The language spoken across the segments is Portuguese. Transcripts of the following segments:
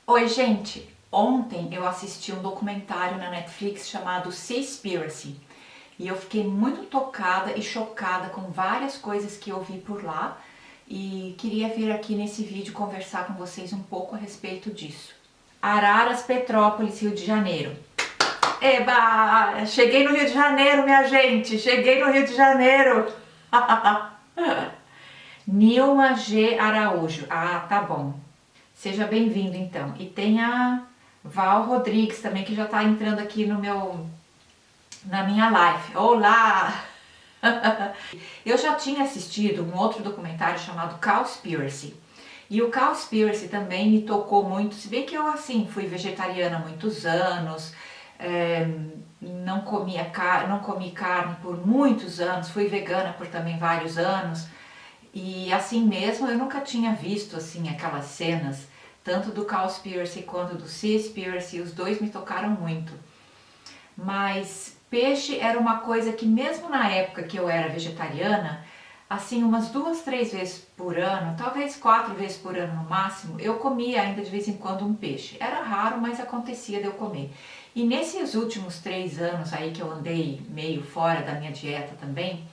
Oi, gente! Ontem eu assisti um documentário na Netflix chamado Seaspiracy e eu fiquei muito tocada e chocada com várias coisas que eu vi por lá e queria vir aqui nesse vídeo conversar com vocês um pouco a respeito disso. Araras, Petrópolis, Rio de Janeiro. Eba! Cheguei no Rio de Janeiro, minha gente! Cheguei no Rio de Janeiro! Nilma G. Araújo. Ah, tá bom. Seja bem-vindo então. E tem a Val Rodrigues também, que já está entrando aqui na minha live. Olá! Eu já tinha assistido um outro documentário chamado Cowspiracy. E o Cowspiracy também me tocou muito, se bem que eu assim fui vegetariana há muitos anos, não não comi carne por muitos anos, fui vegana por também vários anos. E assim mesmo eu nunca tinha visto assim aquelas cenas, tanto do Cowspiracy quanto do Seaspiracy, os dois me tocaram muito. Mas peixe era uma coisa que mesmo na época que eu era vegetariana, assim umas 2, 3 vezes por ano, talvez 4 vezes por ano no máximo, eu comia ainda de vez em quando um peixe. Era raro, mas acontecia de eu comer. E nesses últimos 3 anos aí que eu andei meio fora da minha dieta também,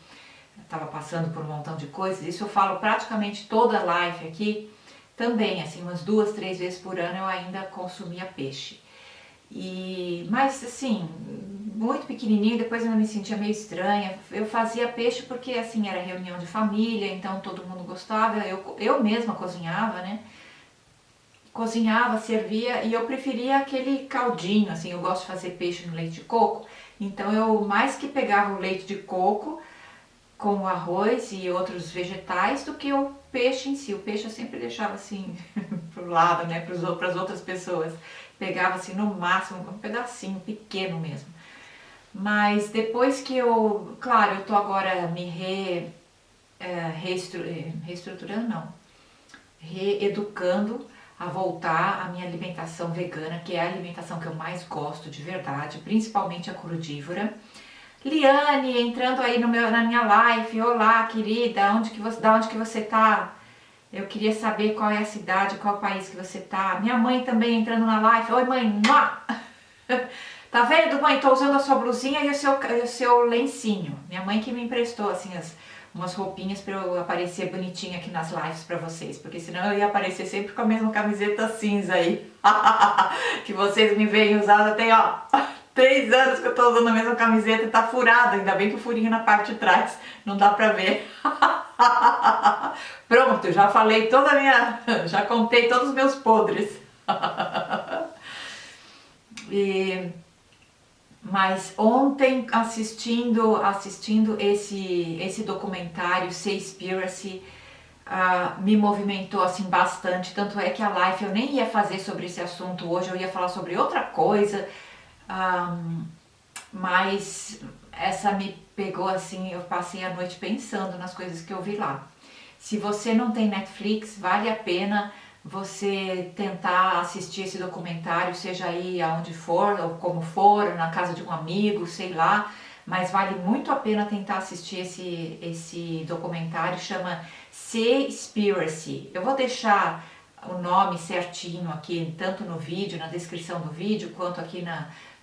estava passando por um montão de coisas, isso eu falo praticamente toda a live aqui, também assim umas 2, 3 vezes por ano eu ainda consumia peixe. Mas assim, muito pequenininho, depois eu me sentia meio estranha. Eu fazia peixe porque assim era reunião de família, então todo mundo gostava, eu mesma cozinhava, né? Cozinhava, servia e eu preferia aquele caldinho, assim, eu gosto de fazer peixe no leite de coco, então eu mais que pegava o leite de coco com o arroz e outros vegetais do que o peixe em si. O peixe eu sempre deixava assim pro lado, né, para as outras pessoas. Pegava assim no máximo um pedacinho pequeno mesmo. Mas depois que claro, eu tô agora me reestruturando, não, reeducando a voltar à minha alimentação vegana, que é a alimentação que eu mais gosto de verdade, principalmente a crudívora. Liane, entrando aí na minha live. Olá, querida, da onde que você tá? Eu queria saber qual é a cidade, qual é o país que você tá. Minha mãe também entrando na live. Oi, mãe. Mua! Tá vendo, mãe? Tô usando a sua blusinha e o seu lencinho. Minha mãe que me emprestou, assim, umas roupinhas pra eu aparecer bonitinha aqui nas lives pra vocês. Porque senão eu ia aparecer sempre com a mesma camiseta cinza aí. Que vocês me veem usada tem, ó, 3 anos que eu tô usando a mesma camiseta e tá furada. Ainda bem que o furinho na parte de trás não dá pra ver. Pronto, já falei toda a minha... Já contei todos os meus podres. Mas ontem assistindo esse documentário Seaspiracy, me movimentou assim bastante, tanto é que a live eu nem ia fazer sobre esse assunto hoje, eu ia falar sobre outra coisa, mas essa me pegou assim, eu passei a noite pensando nas coisas que eu vi lá. Se você não tem Netflix, vale a pena você tentar assistir esse documentário, seja aí aonde for, ou como for, na casa de um amigo, sei lá, mas vale muito a pena tentar assistir esse documentário, chama Seaspiracy. Eu vou deixar o nome certinho aqui, tanto no vídeo, na descrição do vídeo, quanto aqui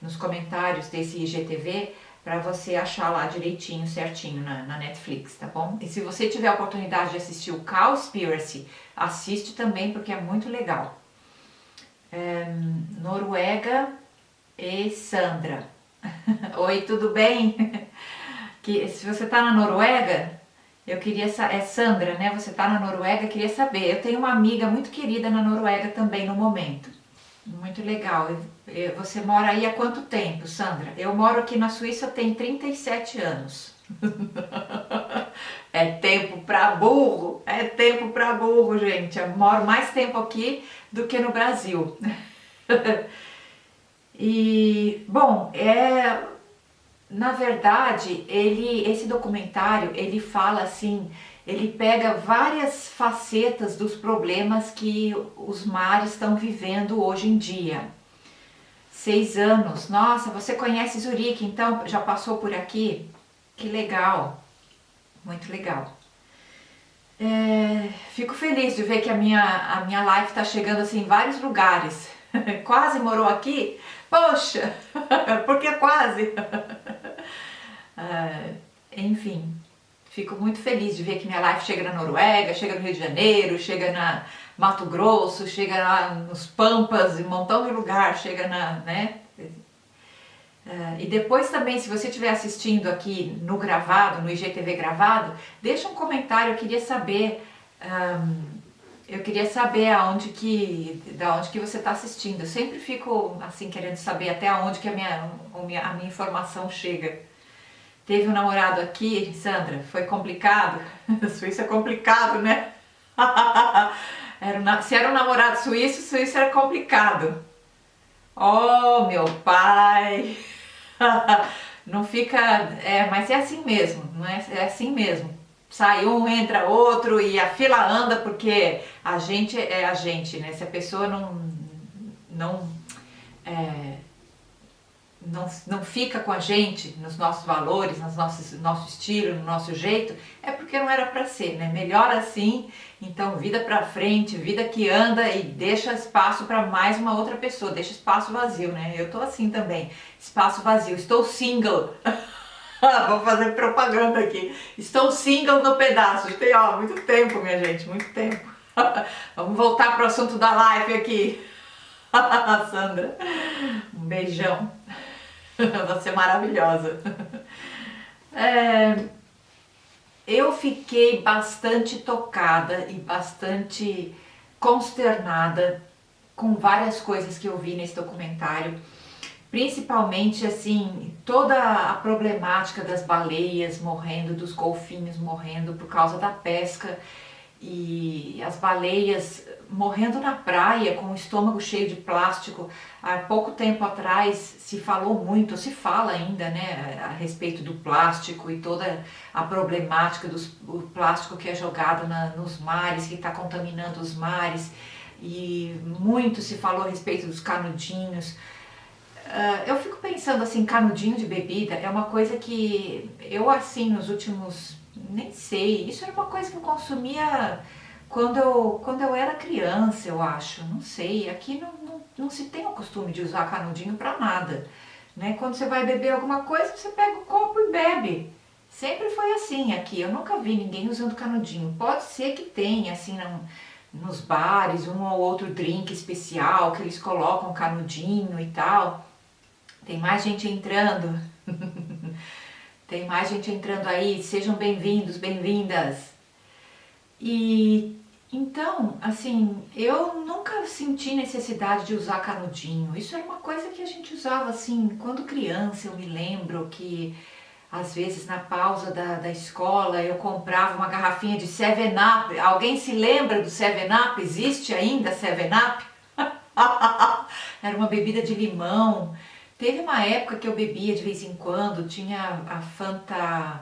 nos comentários desse IGTV, para você achar lá direitinho, certinho na Netflix, tá bom? E se você tiver a oportunidade de assistir o Cowspiracy, assiste também porque é muito legal. Noruega e Sandra. Oi, tudo bem? Se você tá na Noruega, eu queria saber, é Sandra, né? Você tá na Noruega, queria saber. Eu tenho uma amiga muito querida na Noruega também no momento. Muito legal. Você mora aí há quanto tempo, Sandra? Eu moro aqui na Suíça tem 37 anos. É tempo pra burro, é tempo pra burro, gente. Eu moro mais tempo aqui do que no Brasil. E, bom, na verdade, esse documentário, ele fala assim, ele pega várias facetas dos problemas que os mares estão vivendo hoje em dia. 6 anos, nossa, você conhece Zurique, então já passou por aqui? Que legal, muito legal. Fico feliz de ver que a minha live está chegando assim, em vários lugares. Quase morou aqui? Poxa, porque quase. Enfim, fico muito feliz de ver que minha live chega na Noruega, chega no Rio de Janeiro, chega na Mato Grosso, chega lá nos Pampas, em um montão de lugar, chega na, né? E depois também, se você estiver assistindo aqui no gravado, no IGTV gravado, deixa um comentário, eu queria saber da onde que você está assistindo. Eu sempre fico assim querendo saber até onde que a minha informação chega. Teve um namorado aqui, Sandra, foi complicado. Suíço é complicado, né? Se era um namorado suíço, Suíço era complicado. Oh, meu pai! Não fica. Mas é assim mesmo, não é? É assim mesmo. Sai um, entra outro e a fila anda porque a gente é a gente, né? Se a pessoa não, é, não fica com a gente nos nossos valores, nosso estilo, no nosso jeito, é porque não era para ser, né? Melhor assim. Então, vida pra frente, vida que anda e deixa espaço para mais uma outra pessoa, deixa espaço vazio, né? Eu tô assim também, espaço vazio. Estou single. Vou fazer propaganda aqui. Estou single no pedaço. Tem, muito tempo, minha gente, muito tempo. Vamos voltar pro assunto da live aqui. Sandra, um beijão. Você é maravilhosa. Eu fiquei bastante tocada e bastante consternada com várias coisas que eu vi nesse documentário. Principalmente, assim, toda a problemática das baleias morrendo, dos golfinhos morrendo por causa da pesca e as baleias morrendo na praia com o estômago cheio de plástico. Há pouco tempo atrás se falou muito, se fala ainda, né, a respeito do plástico e toda a problemática do plástico que é jogado nos mares, que está contaminando os mares, e muito se falou a respeito dos canudinhos. Eu fico pensando assim, canudinho de bebida é uma coisa que eu assim nos últimos, nem sei, isso era uma coisa que eu consumia quando eu era criança, eu acho, não sei, aqui não se tem o costume de usar canudinho pra nada, né? Quando você vai beber alguma coisa, você pega o copo e bebe. Sempre foi assim aqui, eu nunca vi ninguém usando canudinho. Pode ser que tenha, assim, nos bares, um ou outro drink especial que eles colocam canudinho e tal. Tem mais gente entrando. Tem mais gente entrando aí. Sejam bem-vindos, bem-vindas. E então, assim, eu nunca senti necessidade de usar canudinho. Isso era uma coisa que a gente usava assim, quando criança. Eu me lembro que às vezes na pausa da escola eu comprava uma garrafinha de 7-Up. Alguém se lembra do 7-Up? Existe ainda 7-Up? Era uma bebida de limão. Teve uma época que eu bebia de vez em quando, tinha a Fanta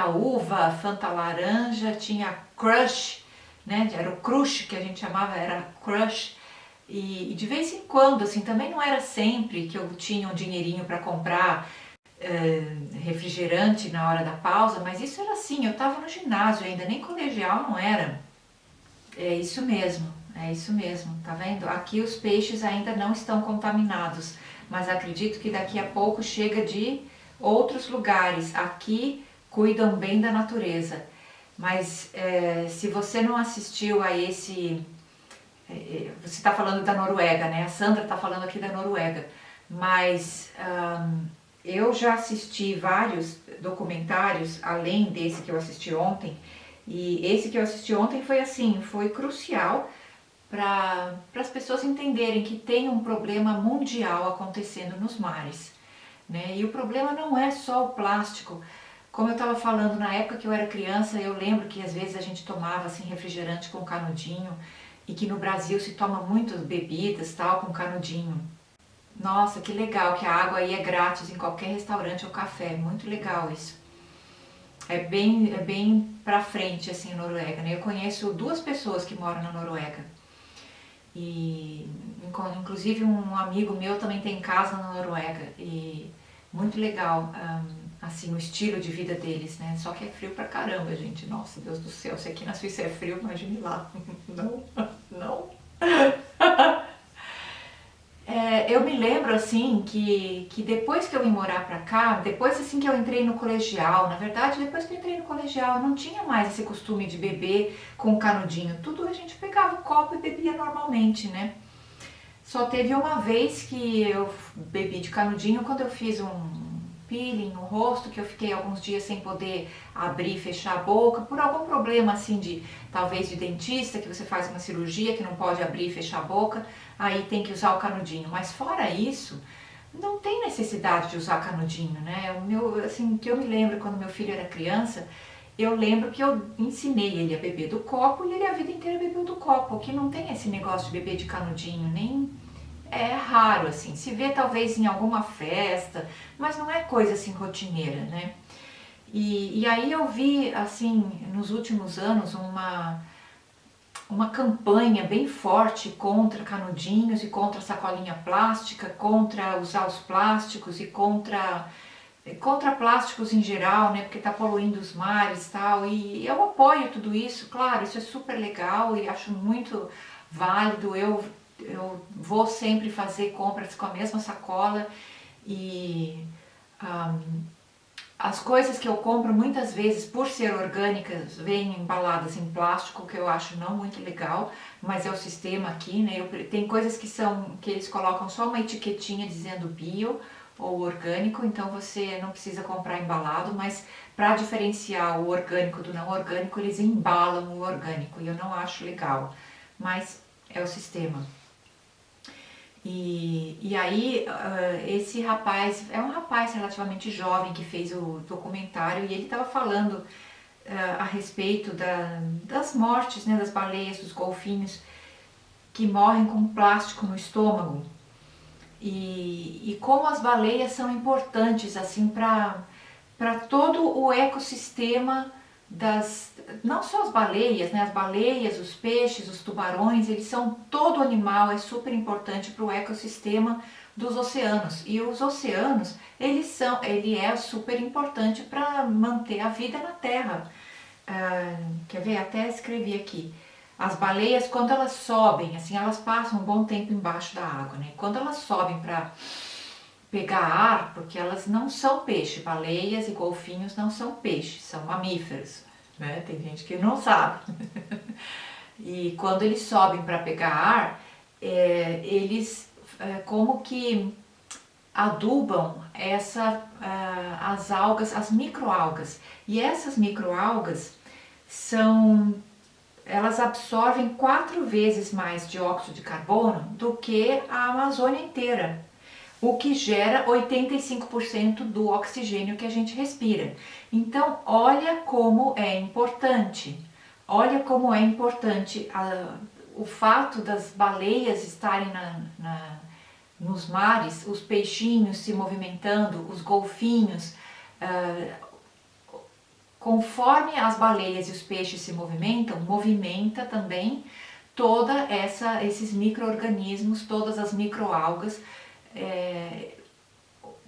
uva, Fanta laranja, tinha Crush, né? Era o Crush que a gente chamava, era Crush. E de vez em quando, assim, também não era sempre que eu tinha um dinheirinho para comprar refrigerante na hora da pausa, mas isso era assim, eu estava no ginásio ainda, nem colegial não era. É isso mesmo, tá vendo? Aqui os peixes ainda não estão contaminados, mas acredito que daqui a pouco chega de outros lugares. Aqui cuidam bem da natureza, mas se você não assistiu a esse... você está falando da Noruega, né? A Sandra está falando aqui da Noruega, mas eu já assisti vários documentários, além desse que eu assisti ontem, e esse que eu assisti ontem foi assim, foi crucial para as pessoas entenderem que tem um problema mundial acontecendo nos mares, né? E o problema não é só o plástico. Como eu estava falando, na época que eu era criança, eu lembro que às vezes a gente tomava assim, refrigerante com canudinho, e que no Brasil se toma muitas bebidas tal com canudinho. Nossa, que legal que a água aí é grátis em qualquer restaurante ou café, muito legal isso. É bem pra frente assim, a Noruega, né? Eu conheço 2 pessoas que moram na Noruega. E inclusive um amigo meu também tem casa na Noruega e muito legal, assim, o estilo de vida deles, né? Só que é frio pra caramba, gente. Nossa, Deus do céu, se aqui na Suíça é frio, imagine lá. Não, não. eu me lembro assim que depois que eu vim morar pra cá, depois assim que eu entrei no colegial, na verdade depois que eu entrei no colegial, eu não tinha mais esse costume de beber com canudinho, tudo a gente pegava o copo e bebia normalmente, né? Só teve uma vez que eu bebi de canudinho quando eu fiz um peeling no rosto, que eu fiquei alguns dias sem poder abrir e fechar a boca, por algum problema assim de, talvez de dentista, que você faz uma cirurgia que não pode abrir e fechar a boca, aí tem que usar o canudinho. Mas fora isso, não tem necessidade de usar canudinho, né? O meu, assim, que eu me lembro quando meu filho era criança, eu lembro que eu ensinei ele a beber do copo e ele a vida inteira bebeu do copo, que não tem esse negócio de beber de canudinho, nem é raro assim, se vê talvez em alguma festa, mas não é coisa assim rotineira, né? E aí eu vi assim nos últimos anos uma campanha bem forte contra canudinhos e contra sacolinha plástica, contra usar os plásticos e contra plásticos em geral, né, porque está poluindo os mares e tal, e eu apoio tudo isso, claro, isso é super legal e acho muito válido, eu vou sempre fazer compras com a mesma sacola e as coisas que eu compro muitas vezes, por ser orgânicas, vêm embaladas em plástico, que eu acho não muito legal, mas é o sistema aqui, né? Tem coisas que eles colocam só uma etiquetinha dizendo bio ou orgânico, então você não precisa comprar embalado, mas para diferenciar o orgânico do não orgânico, eles embalam o orgânico e eu não acho legal, mas é o sistema. E aí, esse rapaz, é um rapaz relativamente jovem que fez o documentário e ele estava falando a respeito das mortes, né, das baleias, dos golfinhos que morrem com plástico no estômago e como as baleias são importantes assim para todo o ecossistema das, não só as baleias, né? As baleias, os peixes, os tubarões, eles são, todo animal é super importante para o ecossistema dos oceanos. E os oceanos, ele é super importante para manter a vida na Terra. Quer ver? Até escrevi aqui. As baleias, quando elas sobem, assim, elas passam um bom tempo embaixo da água, né? Quando elas sobem para pegar ar, porque elas não são peixe, baleias e golfinhos não são peixes, são mamíferos, né? Tem gente que não sabe. E quando eles sobem para pegar ar, eles como que adubam as algas, as microalgas. E essas microalgas elas absorvem 4 vezes mais dióxido de carbono do que a Amazônia inteira, o que gera 85% do oxigênio que a gente respira. Então, olha como é importante. Olha como é importante o fato das baleias estarem nos mares, os peixinhos se movimentando, os golfinhos. Conforme as baleias e os peixes se movimentam, movimenta também esses micro-organismos, todas as microalgas,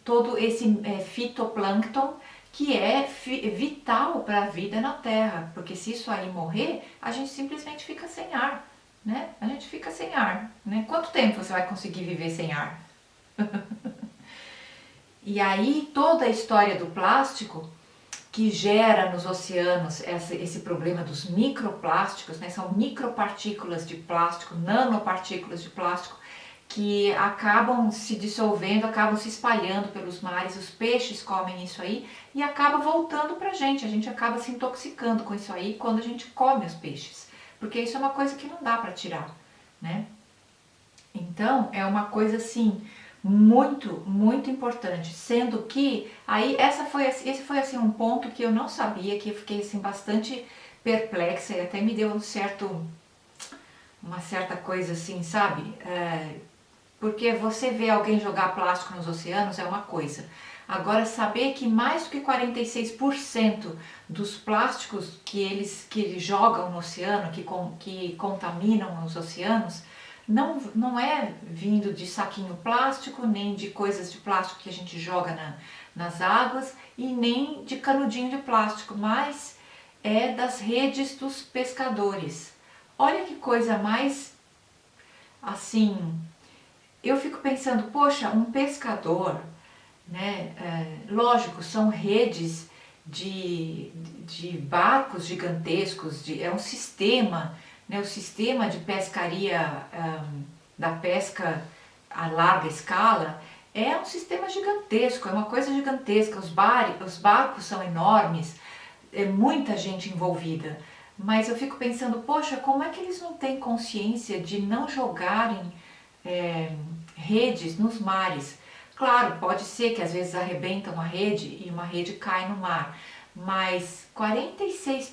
todo esse fitoplâncton que é vital para a vida na Terra, porque se isso aí morrer, a gente simplesmente fica sem ar, né? A gente fica sem ar, né? Quanto tempo você vai conseguir viver sem ar? E aí toda a história do plástico que gera nos oceanos esse problema dos microplásticos, né? São micropartículas de plástico, nanopartículas de plástico, que acabam se dissolvendo, acabam se espalhando pelos mares, os peixes comem isso aí e acaba voltando pra gente, a gente acaba se intoxicando com isso aí quando a gente come os peixes, porque isso é uma coisa que não dá para tirar, né? Então, é uma coisa assim, muito, muito importante, sendo que aí esse foi assim um ponto que eu não sabia, que eu fiquei assim bastante perplexa e até me deu uma certa coisa assim, sabe? Porque você vê alguém jogar plástico nos oceanos é uma coisa. Agora, saber que mais do que 46% dos plásticos que eles jogam no oceano, que contaminam os oceanos, não é vindo de saquinho plástico, nem de coisas de plástico que a gente joga nas águas, e nem de canudinho de plástico, mas é das redes dos pescadores. Olha que coisa mais, assim, eu fico pensando, poxa, um pescador, né? Lógico, são redes de barcos gigantescos, é um sistema, né? O sistema de pescaria, da pesca a larga escala, é um sistema gigantesco, é uma coisa gigantesca. Os barcos são enormes, é muita gente envolvida. Mas eu fico pensando, poxa, como é que eles não têm consciência de não jogarem redes nos mares? Claro, pode ser que às vezes arrebentam a rede e uma rede cai no mar, mas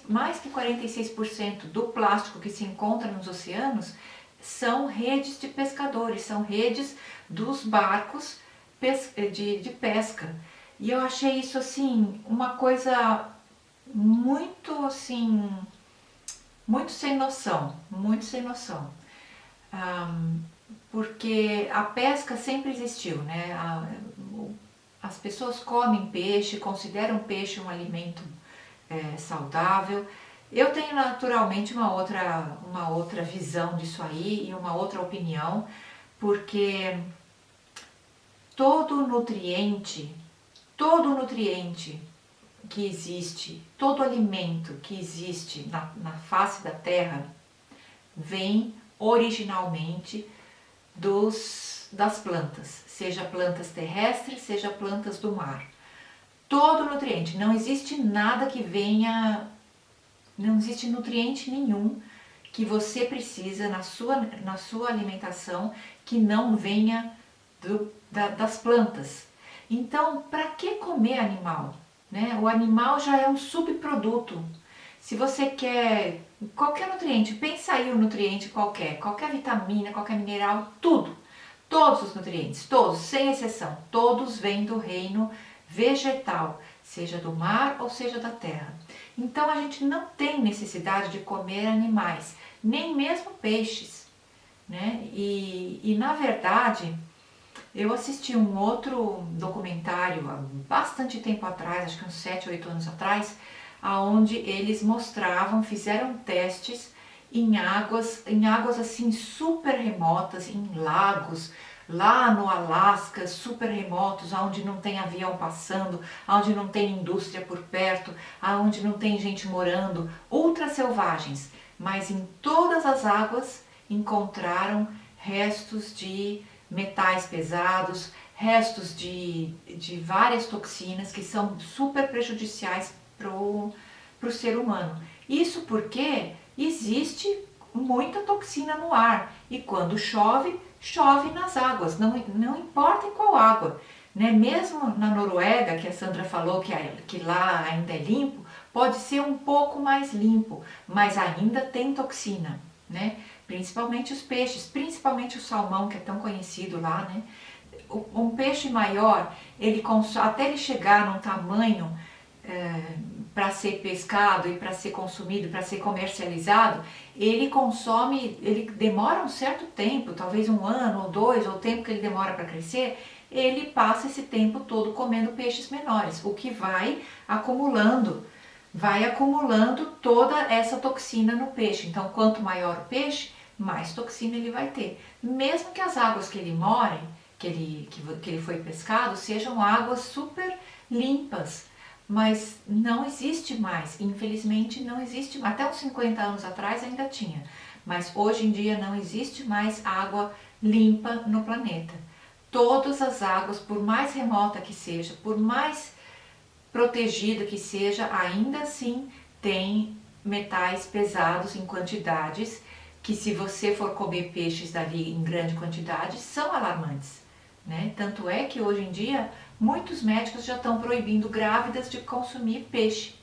mais que 46% do plástico que se encontra nos oceanos são redes de pescadores, são redes dos barcos de pesca. E eu achei isso assim uma coisa muito assim, muito sem noção, muito sem noção. Porque a pesca sempre existiu, né? As pessoas comem peixe, consideram peixe um alimento saudável. Eu tenho naturalmente uma outra visão disso aí e uma outra opinião, porque todo nutriente que existe, todo alimento que existe na face da Terra vem originalmente das plantas, seja plantas terrestres, seja plantas do mar. Todo nutriente, não existe nada que venha, não existe nutriente nenhum que você precisa na sua alimentação que não venha das plantas. Então, para que comer animal? Né? O animal já é um subproduto. Se você quer qualquer nutriente, pensa aí um nutriente qualquer vitamina, qualquer mineral, tudo. Todos os nutrientes, todos, sem exceção, todos vêm do reino vegetal, seja do mar ou seja da terra. Então a gente não tem necessidade de comer animais, nem mesmo peixes, né? E na verdade, eu assisti um outro documentário há bastante tempo atrás, acho que uns 7, 8 anos atrás, aonde eles mostravam, fizeram testes em águas assim super remotas, em lagos, lá no Alasca, super remotos, onde não tem avião passando, onde não tem indústria por perto, onde não tem gente morando, ultra selvagens, mas em todas as águas encontraram restos de metais pesados, restos de várias toxinas que são super prejudiciais para o ser humano. Isso porque existe muita toxina no ar e quando chove, chove nas águas, não importa em qual água. Né? Mesmo na Noruega, que a Sandra falou que lá ainda é limpo, pode ser um pouco mais limpo, mas ainda tem toxina, né? Principalmente os peixes, principalmente o salmão, que é tão conhecido lá, né? Um peixe maior, até ele chegar num tamanho para ser pescado e para ser consumido, para ser comercializado, ele demora um certo tempo, talvez 1 ano ou 2, ou o tempo que ele demora para crescer, ele passa esse tempo todo comendo peixes menores, o que vai acumulando toda essa toxina no peixe. Então, quanto maior o peixe, mais toxina ele vai ter. Mesmo que as águas que ele mora, que ele foi pescado, sejam águas super limpas, mas não existe mais, infelizmente não existe, até uns 50 anos atrás ainda tinha, mas hoje em dia não existe mais água limpa no planeta. Todas as águas, por mais remota que seja, por mais protegida que seja, ainda assim tem metais pesados em quantidades que, se você for comer peixes dali em grande quantidade, são alarmantes, né? Tanto é que hoje em dia muitos médicos já estão proibindo grávidas de consumir peixe.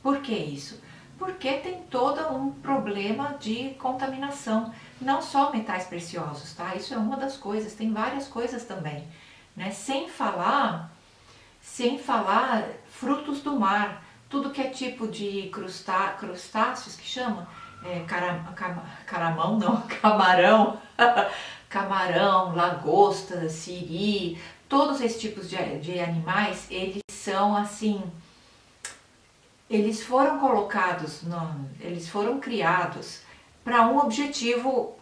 Por que isso? Porque tem todo um problema de contaminação, não só metais preciosos, tá? Isso é uma das coisas, tem várias coisas também, né? Sem falar frutos do mar, tudo que é tipo de crustáceos que chama, caramão não, camarão, camarão, lagosta, siri, todos esses tipos de animais, eles são assim, eles foram criados para um objetivo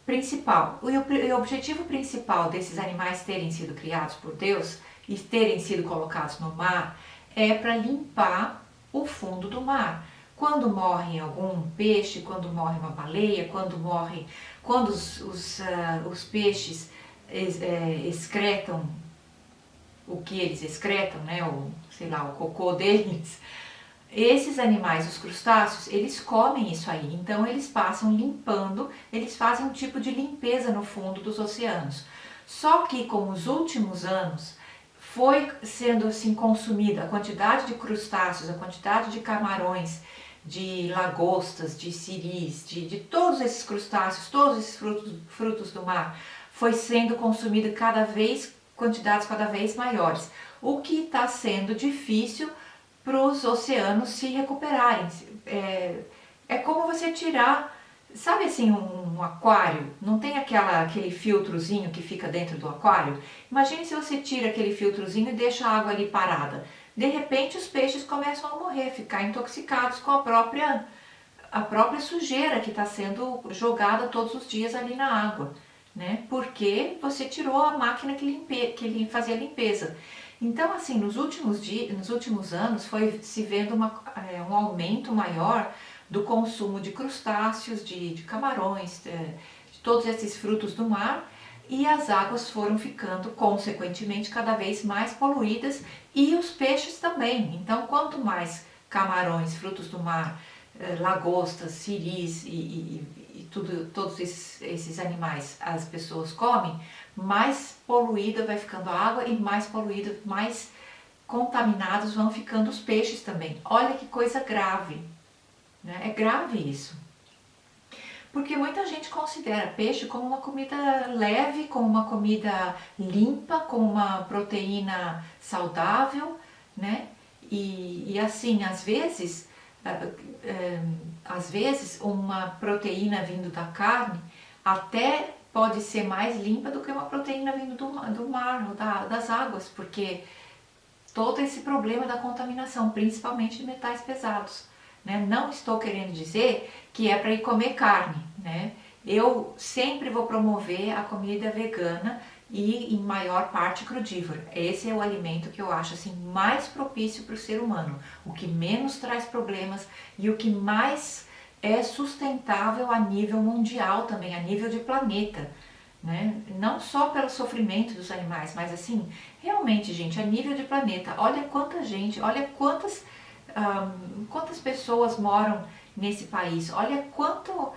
principal, o objetivo principal desses animais terem sido criados por Deus e terem sido colocados no mar é para limpar o fundo do mar. Quando morre algum peixe, quando morre uma baleia, quando os peixes excretam o que eles excretam, né, o, sei lá, o cocô deles, esses animais, os crustáceos, eles comem isso aí, então eles passam limpando, eles fazem um tipo de limpeza no fundo dos oceanos. Só que com os últimos anos foi sendo assim consumida a quantidade de crustáceos, a quantidade de camarões, de lagostas, de siris, de todos esses crustáceos, todos esses frutos do mar, foi sendo consumida quantidades cada vez maiores, o que está sendo difícil para os oceanos se recuperarem. É como você tirar, sabe assim, um aquário, não tem aquele filtrozinho que fica dentro do aquário? Imagine se você tira aquele filtrozinho e deixa a água ali parada. De repente os peixes começam a morrer, ficar intoxicados com a própria sujeira que está sendo jogada todos os dias ali na água, né? Porque você tirou a máquina que fazia a limpeza. Então, assim, nos últimos anos foi se vendo um aumento maior do consumo de crustáceos, de camarões, de todos esses frutos do mar, e as águas foram ficando, consequentemente, cada vez mais poluídas e os peixes também. Então, quanto mais camarões, frutos do mar, lagostas, siris todos esses animais as pessoas comem, mais poluída vai ficando a água e mais poluída, mais contaminados vão ficando os peixes também. Olha que coisa grave, né? É grave isso. Porque muita gente considera peixe como uma comida leve, como uma comida limpa, como uma proteína saudável, né? E assim, às vezes uma proteína vindo da carne até pode ser mais limpa do que uma proteína vindo do mar, ou das águas, porque todo esse problema da contaminação, principalmente de metais pesados, né? Não estou querendo dizer que é para ir comer carne, né? Eu sempre vou promover a comida vegana e em maior parte crudívora. Esse é o alimento que eu acho assim mais propício para o ser humano, o que menos traz problemas e o que mais é sustentável a nível mundial também, a nível de planeta, né? Não só pelo sofrimento dos animais, mas assim, realmente, gente, a nível de planeta, olha quanta gente, olha quantas pessoas moram nesse país, olha quanto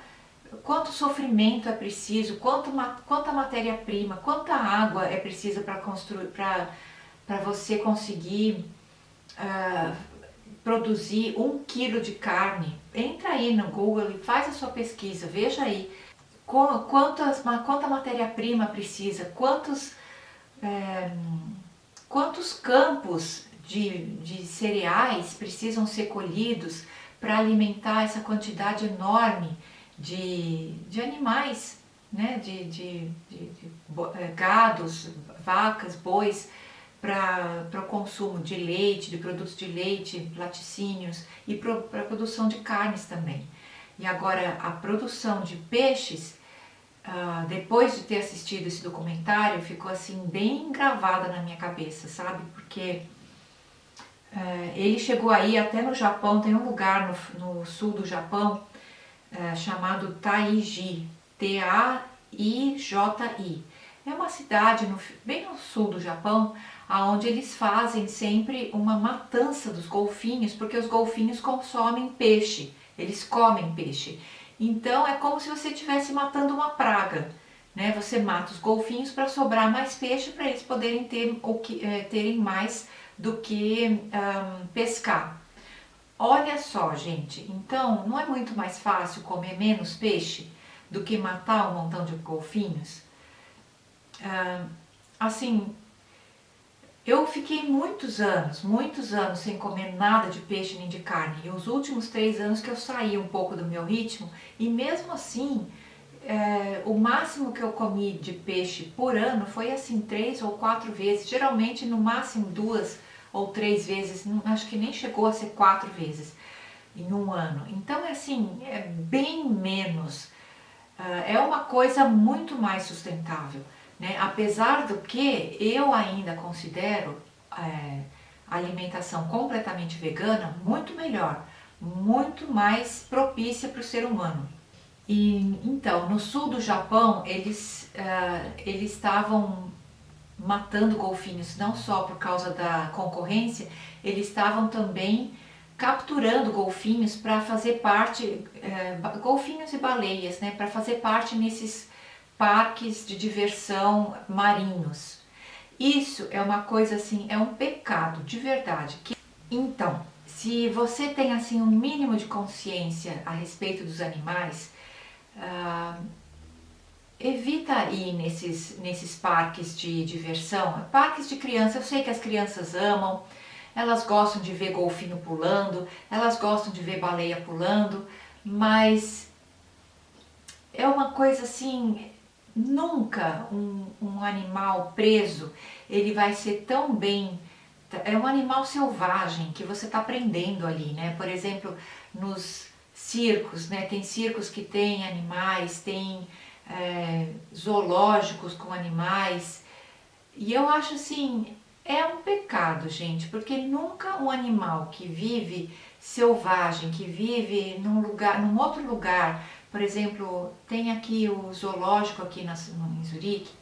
sofrimento é preciso, quanta matéria-prima, quanta água é precisa para construir, para você conseguir produzir 1 quilo de carne. Entra aí no Google e faz a sua pesquisa, veja aí quanta matéria-prima precisa, quantos campos de cereais precisam ser colhidos para alimentar essa quantidade enorme de animais, né? Gados, vacas, bois, para o consumo de leite, de produtos de leite, laticínios e para a produção de carnes também. E agora a produção de peixes, depois de ter assistido esse documentário, ficou assim bem gravada na minha cabeça, sabe? Porque ele chegou aí até no Japão, tem um lugar no sul do Japão chamado Taiji, Taiji. É uma cidade bem no sul do Japão, onde eles fazem sempre uma matança dos golfinhos, porque os golfinhos consomem peixe, eles comem peixe. Então é como se você estivesse matando uma praga, né? Você mata os golfinhos para sobrar mais peixe, para eles poderem terem mais do que pescar. Olha só, gente, então não é muito mais fácil comer menos peixe do que matar um montão de golfinhos? Assim, eu fiquei muitos anos sem comer nada de peixe nem de carne. E os últimos 3 anos que eu saí um pouco do meu ritmo, e mesmo assim, o máximo que eu comi de peixe por ano foi assim 3 ou 4 vezes, geralmente no máximo 2 ou 3 vezes, acho que nem chegou a ser 4 vezes em um ano. Então é assim, é bem menos é uma coisa muito mais sustentável, né? Apesar do que eu ainda considero a alimentação completamente vegana muito melhor, muito mais propícia para o ser humano. E então, no sul do Japão, eles estavam matando golfinhos não só por causa da concorrência, eles estavam também capturando golfinhos para fazer parte, golfinhos e baleias, né, para fazer parte nesses parques de diversão marinhos. Isso é uma coisa assim, é um pecado de verdade. Então, se você tem assim um mínimo de consciência a respeito dos animais, ah, evita ir nesses parques de diversão, parques de criança. Eu sei que as crianças amam, elas gostam de ver golfinho pulando, elas gostam de ver baleia pulando, mas é uma coisa assim, nunca um animal preso, ele vai ser tão bem, é um animal selvagem que você está prendendo ali, né? Por exemplo, nos circos, né? Tem circos que tem animais, tem zoológicos com animais, e eu acho assim, é um pecado, gente, porque nunca um animal que vive selvagem, que vive num lugar, num outro lugar, por exemplo, tem aqui o zoológico aqui em Zurique,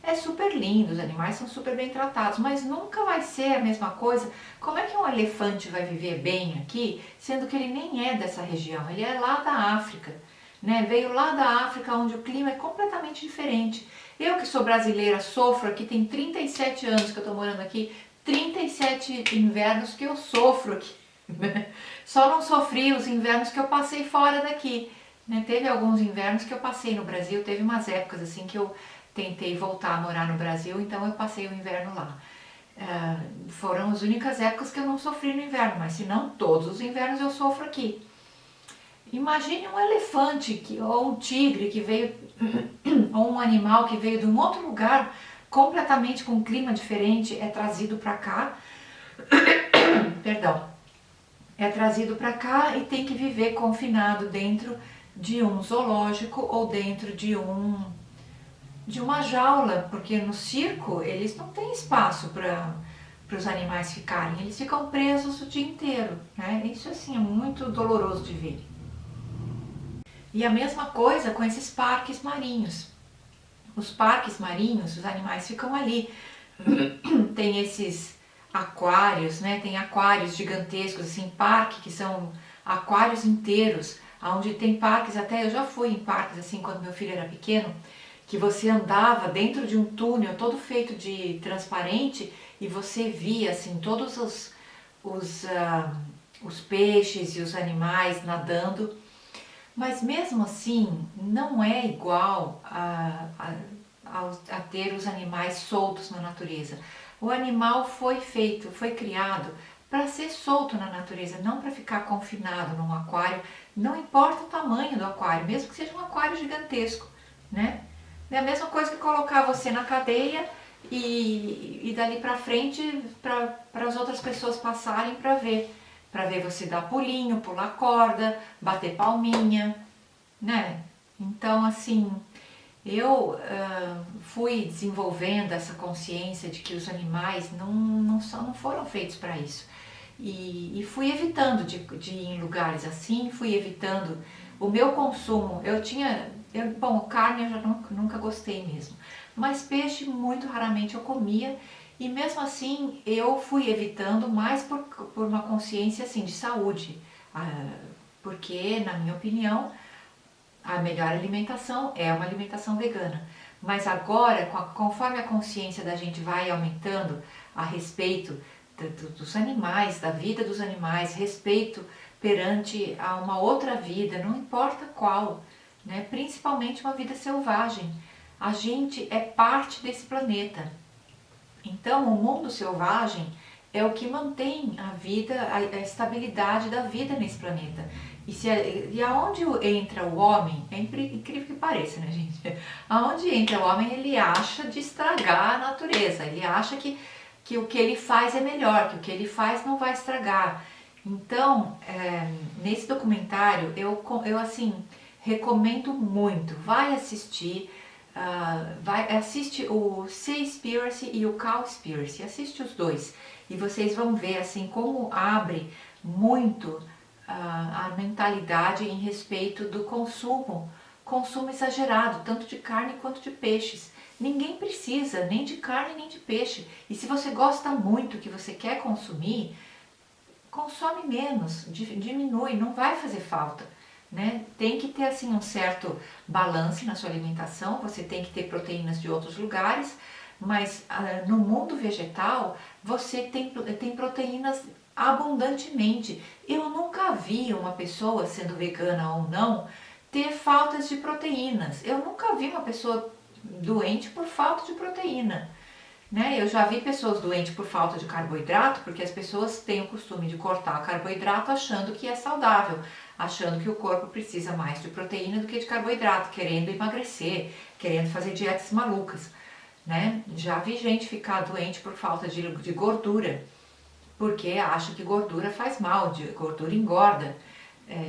é super lindo, os animais são super bem tratados, mas nunca vai ser a mesma coisa. Como é que um elefante vai viver bem aqui, sendo que ele nem é dessa região, ele é lá da África, né? Veio lá da África, onde o clima é completamente diferente. Eu que sou brasileira, sofro aqui, tem 37 anos que eu estou morando aqui, 37 invernos que eu sofro aqui, né? Só não sofri os invernos que eu passei fora daqui, né? Teve alguns invernos que eu passei no Brasil, teve umas épocas assim que eu tentei voltar a morar no Brasil, então eu passei o inverno lá. Foram as únicas épocas que eu não sofri no inverno, mas se não todos os invernos eu sofro aqui. Imagine um elefante ou um tigre que veio, ou um animal que veio de um outro lugar, completamente com um clima diferente, é trazido para cá, perdão, é trazido para cá e tem que viver confinado dentro de um zoológico ou dentro de uma jaula, porque no circo eles não têm espaço para os animais ficarem, eles ficam presos o dia inteiro, né? Isso assim é muito doloroso de ver. E a mesma coisa com esses parques marinhos. Os parques marinhos, os animais ficam ali. Tem esses aquários, né? Tem aquários gigantescos, assim, parque que são aquários inteiros, onde tem parques, até eu já fui em parques assim quando meu filho era pequeno, que você andava dentro de um túnel todo feito de transparente e você via assim todos os peixes e os animais nadando. Mas mesmo assim, não é igual a ter os animais soltos na natureza. O animal foi feito, foi criado para ser solto na natureza, não para ficar confinado num aquário. Não importa o tamanho do aquário, mesmo que seja um aquário gigantesco, né? É a mesma coisa que colocar você na cadeia e dali para frente para as outras pessoas passarem para ver você dar pulinho, pular corda, bater palminha, né? Então, assim, eu fui desenvolvendo essa consciência de que os animais não foram feitos para isso. E fui evitando de ir em lugares assim, fui evitando o meu consumo. Bom, carne eu já nunca gostei mesmo, mas peixe muito raramente eu comia. E mesmo assim eu fui evitando mais por uma consciência assim de saúde, porque na minha opinião a melhor alimentação é uma alimentação vegana. Mas agora, conforme a consciência da gente vai aumentando a respeito dos animais, da vida dos animais, respeito perante a uma outra vida, não importa qual, né? Principalmente uma vida selvagem. A gente é parte desse planeta. Então, o mundo selvagem é o que mantém a vida, a estabilidade da vida nesse planeta. E aonde entra o homem, é incrível que pareça, né, gente? Aonde entra o homem, ele acha de estragar a natureza, ele acha que o que ele faz é melhor, que o que ele faz não vai estragar. Então, nesse documentário, eu assim, recomendo muito. Vai assistir, assiste o Seaspiracy e o Cowspiracy, assiste os dois e vocês vão ver assim como abre muito a mentalidade em respeito do consumo exagerado, tanto de carne quanto de peixes. Ninguém precisa nem de carne nem de peixe. E se você gosta muito, que você quer consumir, consome menos, diminui, não vai fazer falta. Né? Tem que ter assim um certo balance na sua alimentação, você tem que ter proteínas de outros lugares, mas no mundo vegetal você tem proteínas abundantemente. Eu nunca vi uma pessoa, sendo vegana ou não, ter faltas de proteínas. Eu nunca vi uma pessoa doente por falta de proteína. Né? Eu já vi pessoas doentes por falta de carboidrato, porque as pessoas têm o costume de cortar carboidrato achando que é saudável, achando que o corpo precisa mais de proteína do que de carboidrato, querendo emagrecer, querendo fazer dietas malucas. Né? Já vi gente ficar doente por falta de gordura, porque acha que gordura faz mal, gordura engorda.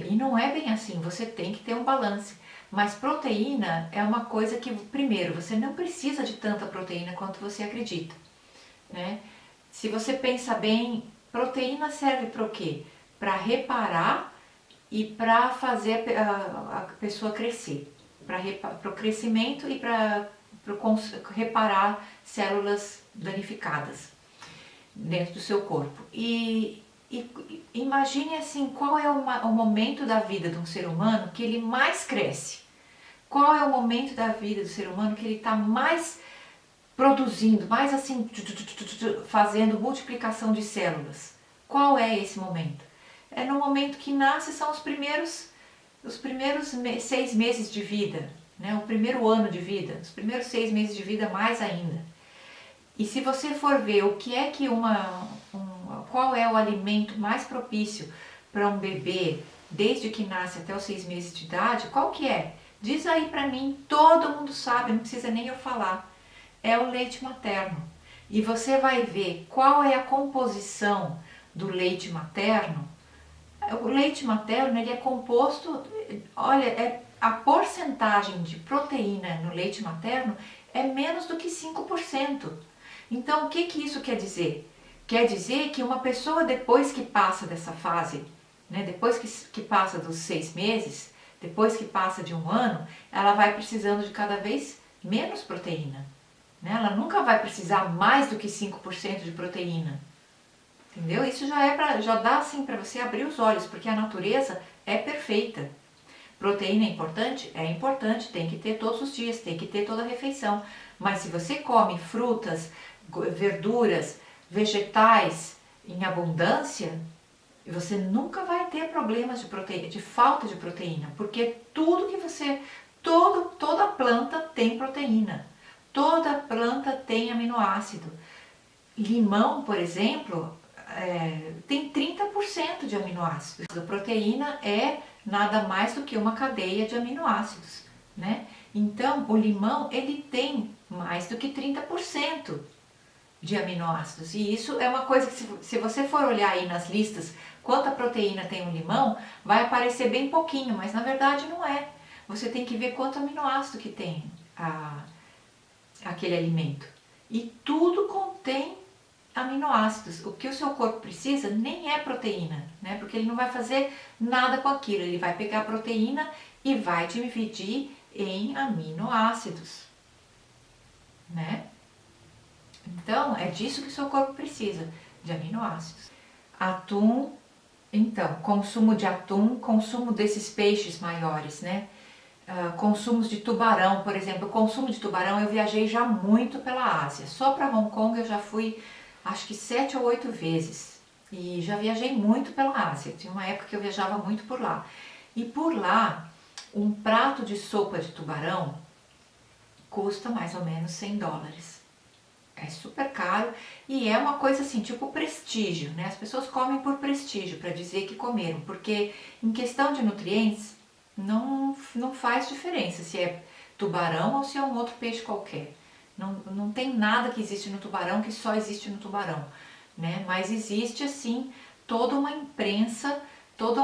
E não é bem assim, você tem que ter um balance. Mas proteína é uma coisa que, primeiro, você não precisa de tanta proteína quanto você acredita. Né? Se você pensa bem, proteína serve para o quê? Para reparar e para fazer a pessoa crescer. Para o crescimento e para reparar células danificadas dentro do seu corpo. E imagine assim, qual é o momento da vida de um ser humano que ele mais cresce? Qual é o momento da vida do ser humano que ele está mais produzindo, mais assim, fazendo multiplicação de células? Qual é esse momento? É no momento que nasce, são os primeiros 6 meses de vida, né? O primeiro ano de vida, os primeiros 6 meses de vida mais ainda. E se você for ver o que é que qual é o alimento mais propício para um bebê desde que nasce até os 6 meses de idade, qual que é? Diz aí para mim, todo mundo sabe, não precisa nem eu falar. É o leite materno. E você vai ver qual é a composição do leite materno. O leite materno ele é composto, olha, a porcentagem de proteína no leite materno é menos do que 5%. Então, o que isso quer dizer? Quer dizer que uma pessoa depois que passa dessa fase, né, depois que passa dos 6 meses, depois que passa de um ano, ela vai precisando de cada vez menos proteína. Né? Ela nunca vai precisar mais do que 5% de proteína. Entendeu? Isso já dá assim para você abrir os olhos, porque a natureza é perfeita. Proteína é importante? É importante, tem que ter todos os dias, tem que ter toda a refeição. Mas se você come frutas, verduras, vegetais em abundância, você nunca vai ter problemas de falta de proteína, porque toda planta tem proteína, toda planta tem aminoácido. Limão, por exemplo, tem 30% de aminoácidos. A proteína é nada mais do que uma cadeia de aminoácidos, né? Então, o limão, ele tem mais do que 30% de aminoácidos. E isso é uma coisa que se você for olhar aí nas listas quanta proteína tem um limão, vai aparecer bem pouquinho, mas na verdade não é. Você tem que ver quanto aminoácido que tem aquele alimento. E tudo contém aminoácidos. O que o seu corpo precisa nem é proteína, né? Porque ele não vai fazer nada com aquilo. Ele vai pegar a proteína e vai dividir em aminoácidos, né? Então, é disso que o seu corpo precisa, de aminoácidos. Atum, então, consumo de atum, consumo desses peixes maiores, né? Consumos de tubarão, por exemplo. O consumo de tubarão, eu viajei já muito pela Ásia. Só para Hong Kong eu já fui, acho que 7 ou 8 vezes. E já viajei muito pela Ásia. Tinha uma época que eu viajava muito por lá. E por lá, um prato de sopa de tubarão custa mais ou menos $100. É super caro e é uma coisa assim, tipo prestígio, né? As pessoas comem por prestígio, para dizer que comeram, porque em questão de nutrientes não faz diferença se é tubarão ou se é um outro peixe qualquer. Não tem nada que existe no tubarão que só existe no tubarão, né? Mas existe assim toda uma imprensa, toda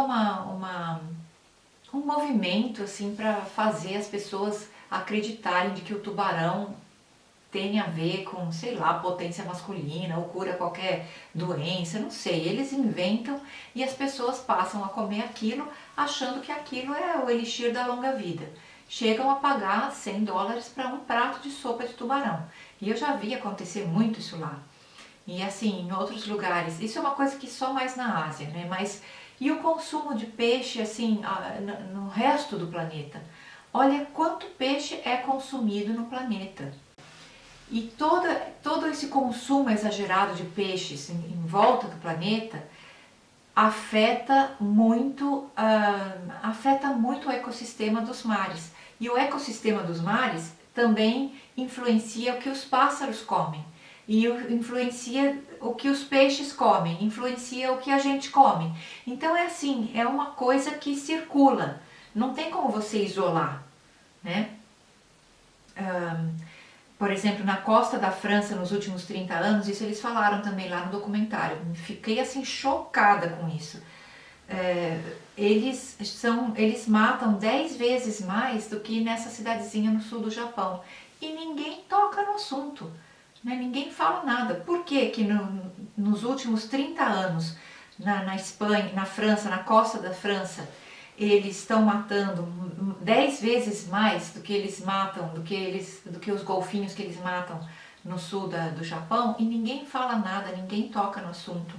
um movimento assim para fazer as pessoas acreditarem de que o tubarão tem a ver com, sei lá, potência masculina ou cura qualquer doença, não sei. Eles inventam e as pessoas passam a comer aquilo achando que aquilo é o elixir da longa vida. Chegam a pagar $100 para um prato de sopa de tubarão. E eu já vi acontecer muito isso lá. E assim, em outros lugares, isso é uma coisa que só mais na Ásia, né? Mas e o consumo de peixe assim no resto do planeta? Olha quanto peixe é consumido no planeta. E todo esse consumo exagerado de peixes em volta do planeta afeta muito o ecossistema dos mares. E o ecossistema dos mares também influencia o que os pássaros comem. E influencia o que os peixes comem, influencia o que a gente come. Então é assim, é uma coisa que circula. Não tem como você isolar, né? Por exemplo, na costa da França nos últimos 30 anos, isso eles falaram também lá no documentário. Fiquei assim chocada com isso. Eles matam 10 vezes mais do que nessa cidadezinha no sul do Japão. E ninguém toca no assunto, né? Ninguém fala nada. Por que que nos últimos 30 anos, na Espanha, na França, na costa da França, eles estão matando 10 vezes mais do que eles matam, do que os golfinhos que eles matam no sul do Japão, e ninguém fala nada, ninguém toca no assunto,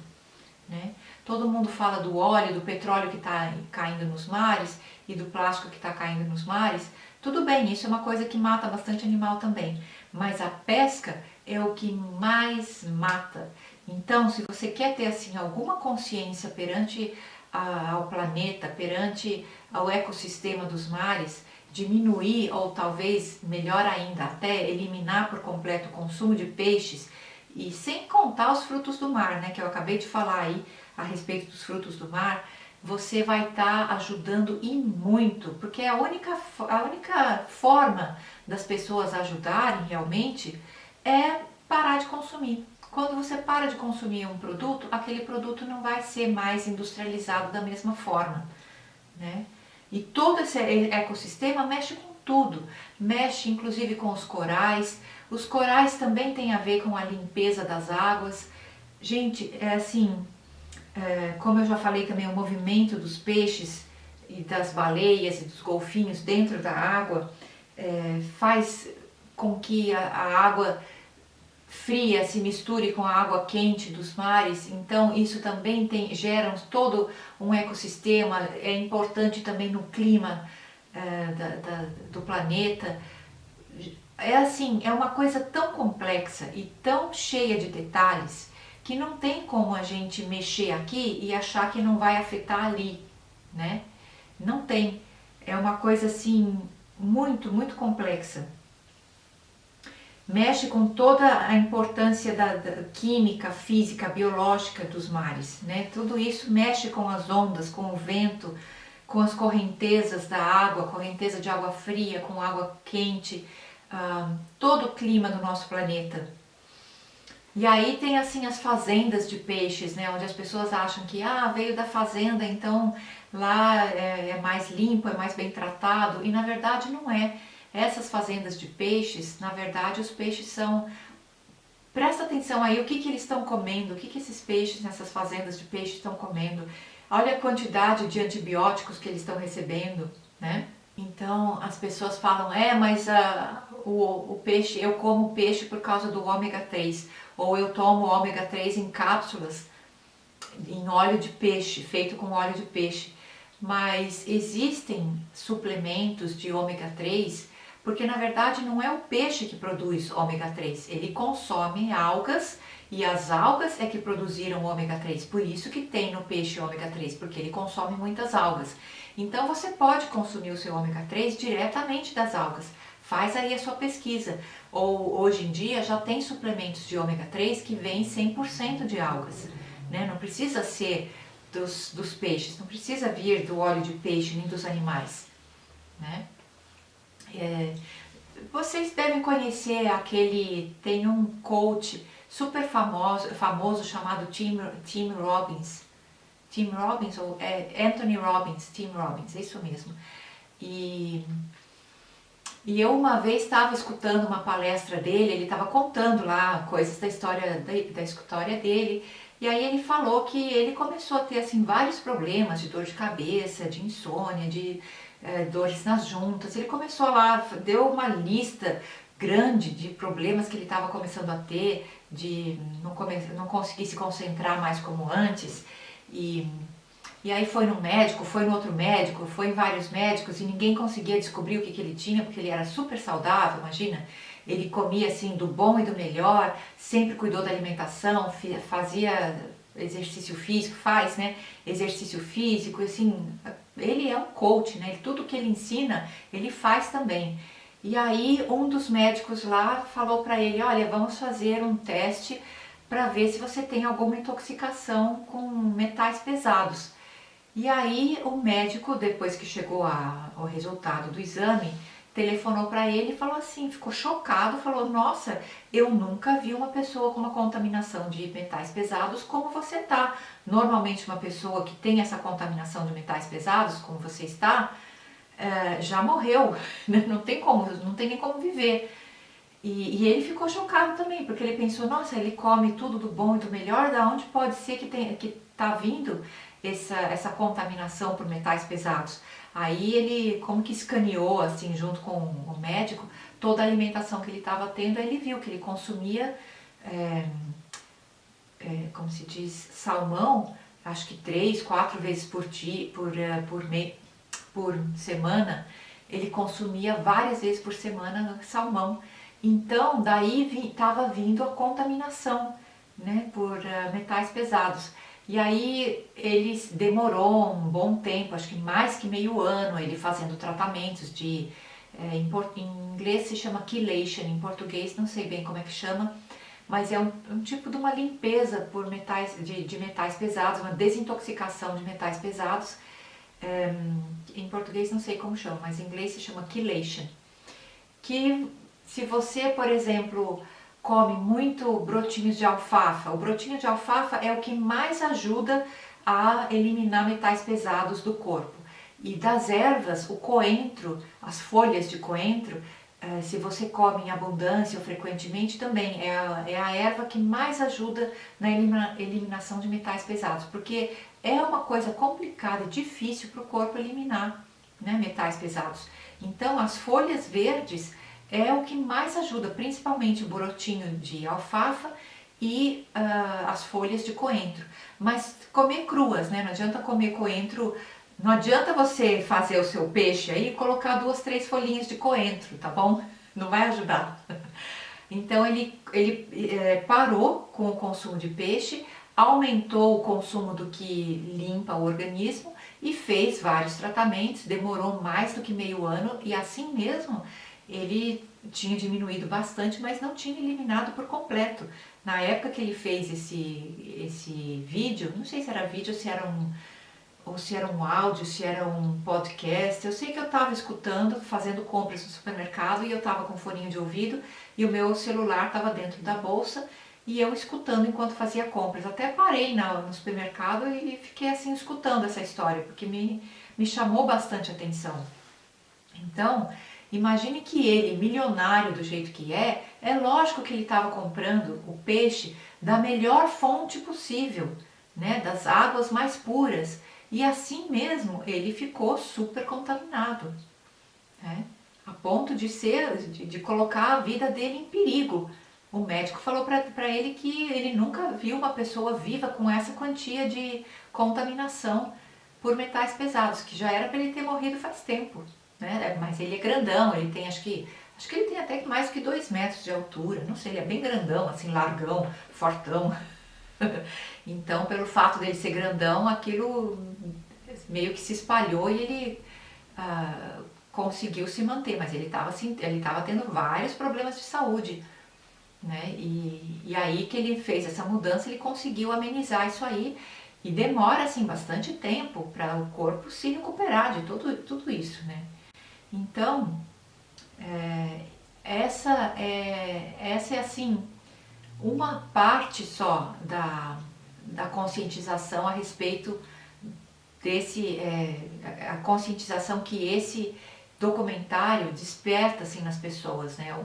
né? Todo mundo fala do óleo, do petróleo que está caindo nos mares e do plástico que está caindo nos mares. Tudo bem, isso é uma coisa que mata bastante animal também, mas a pesca é o que mais mata. Então, se você quer ter assim alguma consciência perante ao planeta, perante ao ecossistema dos mares, diminuir ou talvez, melhor ainda, até eliminar por completo o consumo de peixes, e sem contar os frutos do mar, né, que eu acabei de falar aí a respeito dos frutos do mar, você vai estar ajudando e muito, porque a única forma das pessoas ajudarem realmente é parar de consumir. Quando você para de consumir um produto, aquele produto não vai ser mais industrializado da mesma forma, né? E todo esse ecossistema mexe com tudo, mexe inclusive com os corais. Os corais também têm a ver com a limpeza das águas. Gente, é assim, como eu já falei também, o movimento dos peixes e das baleias e dos golfinhos dentro da água faz com que a água fria se misture com a água quente dos mares, então isso também gera todo um ecossistema, é importante também no clima do planeta. É assim, é uma coisa tão complexa e tão cheia de detalhes que não tem como a gente mexer aqui e achar que não vai afetar ali, né? Não tem. É uma coisa assim muito, muito complexa. Mexe com toda a importância da química, física, biológica dos mares, né? Tudo isso mexe com as ondas, com o vento, com as correntezas da água, correnteza de água fria, com água quente, todo o clima do nosso planeta. E aí tem assim as fazendas de peixes, né? Onde as pessoas acham que veio da fazenda, então lá é mais limpo, é mais bem tratado, e na verdade não é. Essas fazendas de peixes, na verdade, os peixes são... Presta atenção aí, o que eles estão comendo, o que esses peixes nessas fazendas de peixe estão comendo. Olha a quantidade de antibióticos que eles estão recebendo, né? Então, as pessoas falam, mas o peixe, eu como peixe por causa do ômega 3, ou eu tomo ômega 3 em cápsulas, em óleo de peixe, feito com óleo de peixe. Mas existem suplementos de ômega 3, porque na verdade não é o peixe que produz ômega 3, ele consome algas e as algas é que produziram ômega 3, por isso que tem no peixe ômega 3, porque ele consome muitas algas. Então você pode consumir o seu ômega 3 diretamente das algas, faz aí a sua pesquisa. Ou hoje em dia já tem suplementos de ômega 3 que vêm 100% de algas, né? Não precisa ser dos peixes, não precisa vir do óleo de peixe nem dos animais, né? Vocês devem conhecer tem um coach super famoso chamado Tim Robbins. Tim Robbins, ou Anthony Robbins, Tim Robbins, é isso mesmo. E eu uma vez estava escutando uma palestra dele, ele estava contando lá coisas da história dele, e aí ele falou que ele começou a ter assim vários problemas de dor de cabeça, de insônia, de dores nas juntas. Ele começou lá, deu uma lista grande de problemas que ele estava começando a ter, de não conseguir se concentrar mais como antes, e aí foi no médico, foi no outro médico, foi em vários médicos e ninguém conseguia descobrir o que ele tinha, porque ele era super saudável, imagina. Ele comia assim do bom e do melhor, sempre cuidou da alimentação, fazia exercício físico, faz, né? Exercício físico, assim, ele é um coach, né? Tudo que ele ensina, ele faz também. E aí um dos médicos lá falou para ele, olha, vamos fazer um teste para ver se você tem alguma intoxicação com metais pesados. E aí o médico, depois que chegou ao resultado do exame, telefonou para ele e falou assim, ficou chocado, falou, nossa, eu nunca vi uma pessoa com uma contaminação de metais pesados como você tá. Normalmente uma pessoa que tem essa contaminação de metais pesados, como você está, já morreu, né? Não tem nem como viver. E ele ficou chocado também, porque ele pensou, nossa, ele come tudo do bom e do melhor, da onde pode ser que tá vindo essa contaminação por metais pesados? Aí ele como que escaneou, assim, junto com o médico, toda a alimentação que ele estava tendo, aí ele viu que ele consumia, como se diz, salmão, acho que 3, 4 vezes por semana, ele consumia várias vezes por semana salmão. Então, daí estava vindo a contaminação, né, por metais pesados. E aí ele demorou um bom tempo, acho que mais que meio ano, ele fazendo tratamentos em inglês se chama chelation, em português não sei bem como é que chama, mas é um tipo de uma limpeza por de metais pesados, uma desintoxicação de metais pesados. Em português não sei como chama, mas em inglês se chama chelation. Que se você, por exemplo, come muito brotinhos de alfafa, o brotinho de alfafa é o que mais ajuda a eliminar metais pesados do corpo. E das ervas, o coentro, as folhas de coentro, se você come em abundância ou frequentemente, também é a erva que mais ajuda na eliminação de metais pesados, porque é uma coisa complicada e difícil para o corpo eliminar, né, metais pesados. Então, as folhas verdes é o que mais ajuda, principalmente o brotinho de alfafa e as folhas de coentro. Mas comer cruas, né? Não adianta comer coentro, não adianta você fazer o seu peixe aí e colocar 2, 3 folhinhas de coentro, tá bom? Não vai ajudar. Então ele parou com o consumo de peixe, aumentou o consumo do que limpa o organismo e fez vários tratamentos, demorou mais do que meio ano e assim mesmo ele tinha diminuído bastante, mas não tinha eliminado por completo. Na época que ele fez esse vídeo, não sei se era vídeo ou se era um áudio, se era um podcast, eu sei que eu estava escutando, fazendo compras no supermercado e eu estava com foninho de ouvido e o meu celular estava dentro da bolsa e eu escutando enquanto fazia compras. Até parei no supermercado e fiquei assim escutando essa história, porque me chamou bastante atenção. Então, imagine que ele, milionário do jeito que é lógico que ele estava comprando o peixe da melhor fonte possível, né, das águas mais puras. E assim mesmo ele ficou super contaminado, né, a ponto de colocar a vida dele em perigo. O médico falou para ele que ele nunca viu uma pessoa viva com essa quantia de contaminação por metais pesados, que já era para ele ter morrido faz tempo, né? Mas ele é grandão, ele tem acho que ele tem até mais que 2 metros de altura, não sei, ele é bem grandão, assim, largão, fortão. Então, pelo fato dele ser grandão, aquilo meio que se espalhou e ele conseguiu se manter, mas ele estava tendo vários problemas de saúde, né? E aí que ele fez essa mudança, ele conseguiu amenizar isso aí e demora assim bastante tempo para o corpo se recuperar de tudo isso, né? Então, essa é assim uma parte só da conscientização a respeito a conscientização que esse documentário desperta assim nas pessoas, né?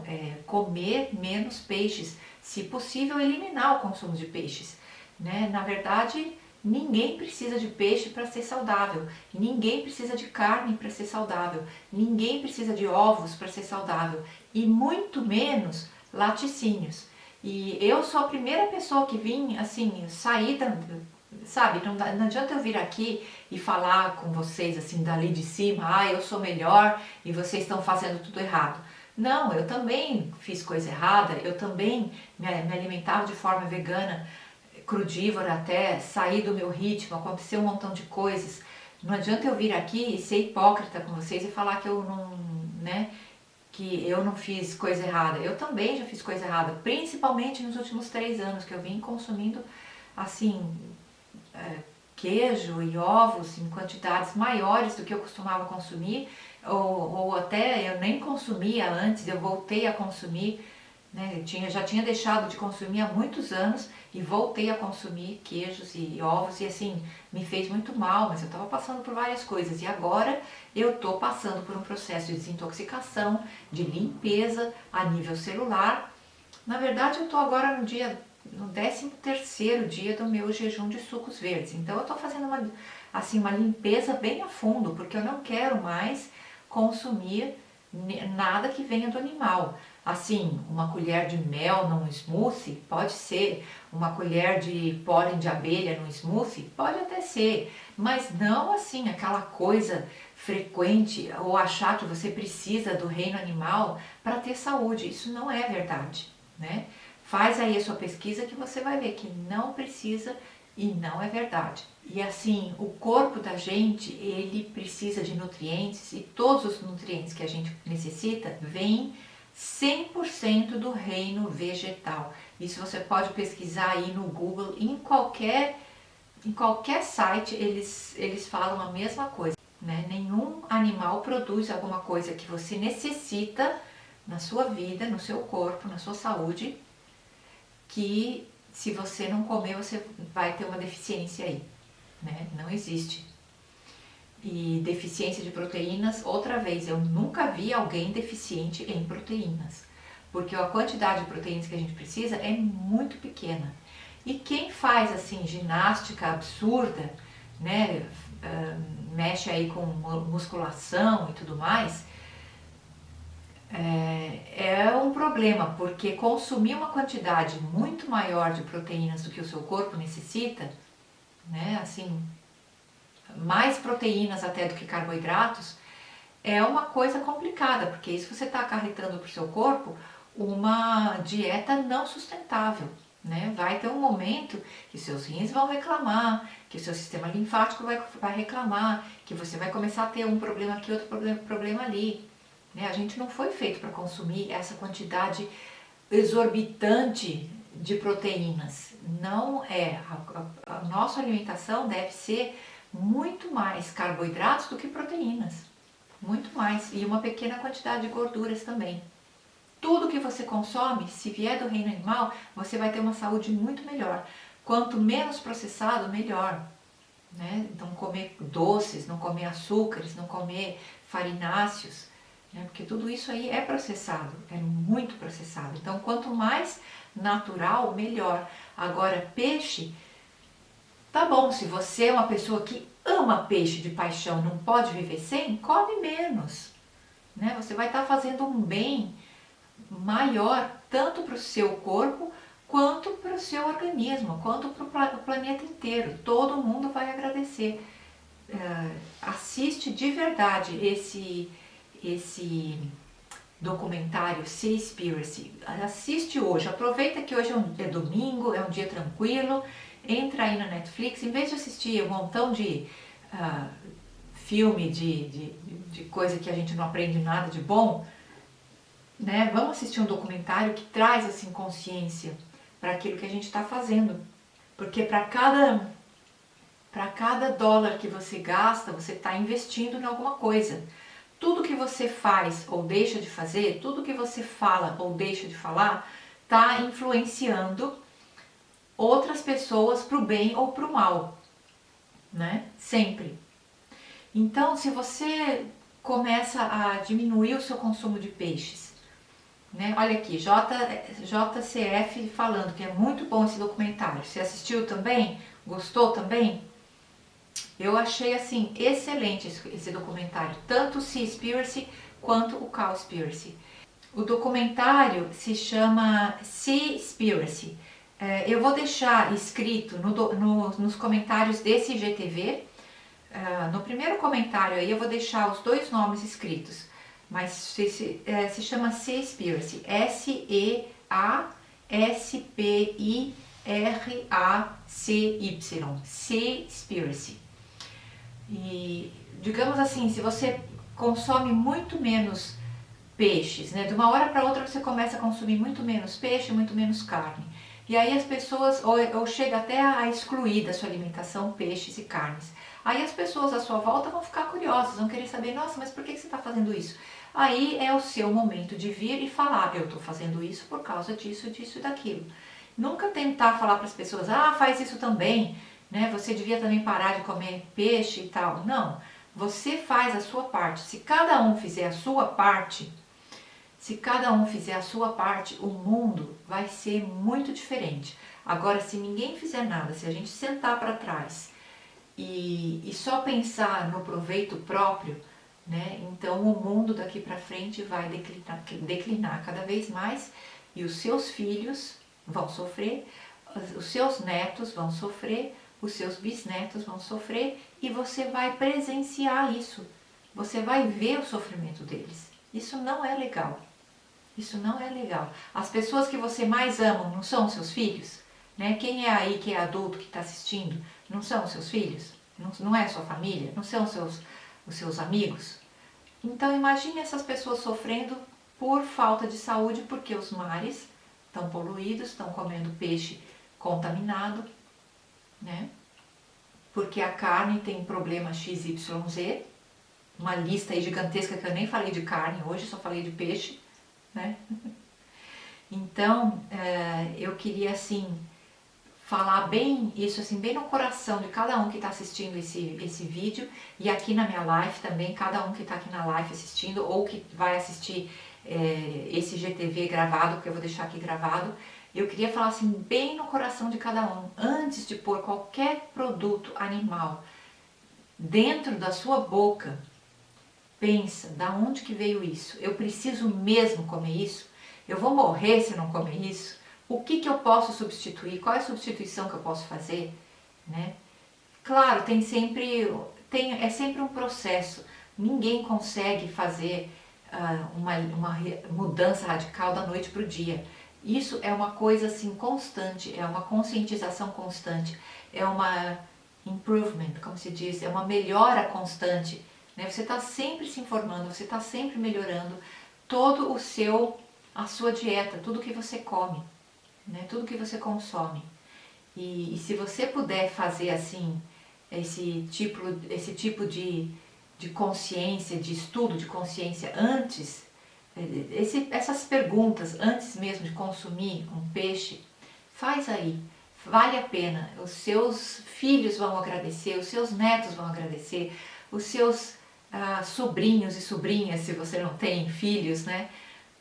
Comer menos peixes, se possível eliminar o consumo de peixes, né? Na verdade, ninguém precisa de peixe para ser saudável, ninguém precisa de carne para ser saudável, ninguém precisa de ovos para ser saudável e muito menos laticínios. E eu sou a primeira pessoa que vim assim sair da, sabe, não adianta eu vir aqui e falar com vocês assim dali de cima, eu sou melhor e vocês estão fazendo tudo errado. Não, eu também fiz coisa errada, eu também me alimentava de forma vegana, crudívora até, sair do meu ritmo, aconteceu um montão de coisas. Não adianta eu vir aqui e ser hipócrita com vocês e falar que eu não, né, que eu não fiz coisa errada. Eu também já fiz coisa errada, principalmente nos últimos 3 anos que eu vim consumindo assim queijo e ovos em quantidades maiores do que eu costumava consumir, ou até eu nem consumia antes, eu voltei a consumir, né? Já tinha deixado de consumir há muitos anos e voltei a consumir queijos e ovos e assim, me fez muito mal, mas eu estava passando por várias coisas e agora eu estou passando por um processo de desintoxicação, de limpeza a nível celular. Na verdade, eu estou agora no 13º dia do meu jejum de sucos verdes. Então eu estou fazendo uma limpeza bem a fundo, porque eu não quero mais consumir nada que venha do animal. Assim, uma colher de mel num smoothie, pode ser. Uma colher de pólen de abelha num smoothie, pode até ser. Mas não assim, aquela coisa frequente ou achar que você precisa do reino animal para ter saúde. Isso não é verdade, né? Faz aí a sua pesquisa que você vai ver que não precisa e não é verdade. E assim, o corpo da gente, ele precisa de nutrientes e todos os nutrientes que a gente necessita vêm 100% do reino vegetal. Isso você pode pesquisar aí no Google, em qualquer site eles falam a mesma coisa, né? Nenhum animal produz alguma coisa que você necessita na sua vida, no seu corpo, na sua saúde, que se você não comer, você vai ter uma deficiência aí, né? Não existe. E deficiência de proteínas, outra vez, eu nunca vi alguém deficiente em proteínas, porque a quantidade de proteínas que a gente precisa é muito pequena. E quem faz assim ginástica absurda, né, mexe aí com musculação e tudo mais, é um problema, porque consumir uma quantidade muito maior de proteínas do que o seu corpo necessita, né, assim, mais proteínas até do que carboidratos, é uma coisa complicada, porque isso você está acarretando para o seu corpo uma dieta não sustentável, né? Vai ter um momento que seus rins vão reclamar, que o seu sistema linfático vai reclamar, que você vai começar a ter um problema aqui, outro problema ali. Né? A gente não foi feito para consumir essa quantidade exorbitante de proteínas. Não é. A nossa alimentação deve ser muito mais carboidratos do que proteínas. Muito mais. E uma pequena quantidade de gorduras também. Tudo que você consome, se vier do reino animal, você vai ter uma saúde muito melhor. Quanto menos processado, melhor. Né? Não comer doces, não comer açúcares, não comer farináceos, né? Porque tudo isso aí é processado, é muito processado. Então, quanto mais natural, melhor. Agora, peixe, tá bom, se você é uma pessoa que ama peixe de paixão, não pode viver sem, come menos. Né? Você vai estar fazendo um bem maior, tanto para o seu corpo, quanto para o seu organismo, quanto para o planeta inteiro. Todo mundo vai agradecer. Assiste de verdade esse documentário Seaspiracy. Assiste hoje, aproveita que hoje é domingo, é um dia tranquilo, entra aí na Netflix, em vez de assistir um montão de filme de coisa que a gente não aprende nada de bom, né? Vamos assistir um documentário que traz assim consciência para aquilo que a gente está fazendo, porque para cada dólar que você gasta, você está investindo em alguma coisa. Tudo que você faz ou deixa de fazer, tudo que você fala ou deixa de falar, está influenciando outras pessoas para o bem ou para o mal, né? Sempre. Então, se você começa a diminuir o seu consumo de peixes, né? Olha aqui, JCF falando que é muito bom esse documentário. Você assistiu também? Gostou também? Eu achei assim excelente esse documentário, tanto o Seaspiracy quanto o Cowspiracy. O documentário se chama Seaspiracy. Eu vou deixar escrito nos comentários desse IGTV. No primeiro comentário aí eu vou deixar os dois nomes escritos, mas se chama Seaspiracy, Seaspiracy, Seaspiracy. E digamos assim, se você consome muito menos peixes, né? De uma hora para outra você começa a consumir muito menos peixe, muito menos carne. E aí as pessoas, ou chega até a excluir da sua alimentação peixes e carnes. Aí as pessoas à sua volta vão ficar curiosas, vão querer saber, nossa, mas por que você está fazendo isso? Aí é o seu momento de vir e falar, eu estou fazendo isso por causa disso, disso e daquilo. Nunca tentar falar para as pessoas, faz isso também, né? Você devia também parar de comer peixe e tal. Não, você faz a sua parte. Se cada um fizer a sua parte, o mundo vai ser muito diferente. Agora, se ninguém fizer nada, se a gente sentar para trás e só pensar no proveito próprio, né? Então o mundo daqui para frente vai declinar cada vez mais e os seus filhos vão sofrer, os seus netos vão sofrer, os seus bisnetos vão sofrer e você vai presenciar isso. Você vai ver o sofrimento deles. Isso não é legal. Isso não é legal. As pessoas que você mais ama não são seus filhos? Né? Quem é aí que é adulto, que está assistindo, não são os seus filhos? Não é a sua família? Não são os seus amigos? Então imagine essas pessoas sofrendo por falta de saúde, porque os mares estão poluídos, estão comendo peixe contaminado, né? Porque a carne tem problema XYZ, uma lista aí gigantesca que eu nem falei de carne hoje, só falei de peixe, né? Então, eu queria assim falar bem isso assim, bem no coração de cada um que está assistindo esse vídeo e aqui na minha live também, cada um que está aqui na live assistindo ou que vai assistir esse GTV gravado, porque eu vou deixar aqui gravado. Eu queria falar assim bem no coração de cada um, antes de pôr qualquer produto animal dentro da sua boca, pensa, da onde que veio isso? Eu preciso mesmo comer isso? Eu vou morrer se não comer isso? O que eu posso substituir? Qual é a substituição que eu posso fazer? Né? Claro, é sempre um processo. Ninguém consegue fazer uma mudança radical da noite para o dia. Isso é uma coisa assim constante, é uma conscientização constante, é uma improvement, como se diz, é uma melhora constante. Né? Você está sempre se informando, você está sempre melhorando todo a sua dieta, tudo que você come, né? Tudo que você consome. E se você puder fazer assim esse tipo de consciência, de estudo de consciência antes, essas perguntas antes mesmo de consumir um peixe, faz aí, vale a pena. Os seus filhos vão agradecer, os seus netos vão agradecer, os seus sobrinhos e sobrinhas, se você não tem filhos, né?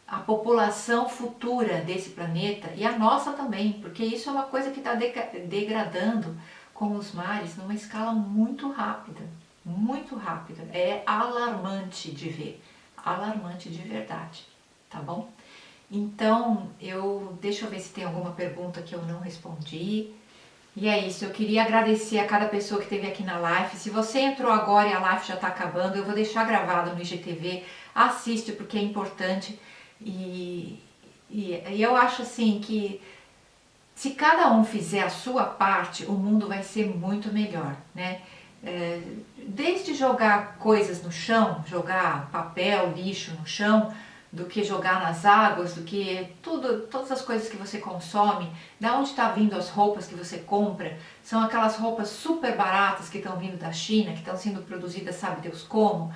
A população futura desse planeta e a nossa também, porque isso é uma coisa que está degradando com os mares numa escala muito rápida, muito rápida. É alarmante de ver, alarmante de verdade, tá bom? Então, deixa eu ver se tem alguma pergunta que eu não respondi. E é isso, eu queria agradecer a cada pessoa que esteve aqui na live. Se você entrou agora e a live já está acabando, eu vou deixar gravado no IGTV, assiste porque é importante. E eu acho assim que se cada um fizer a sua parte, o mundo vai ser muito melhor, né? Desde jogar coisas no chão, jogar papel, lixo no chão, do que jogar nas águas, do que todas as coisas que você consome, da onde está vindo as roupas que você compra, são aquelas roupas super baratas que estão vindo da China, que estão sendo produzidas sabe Deus como.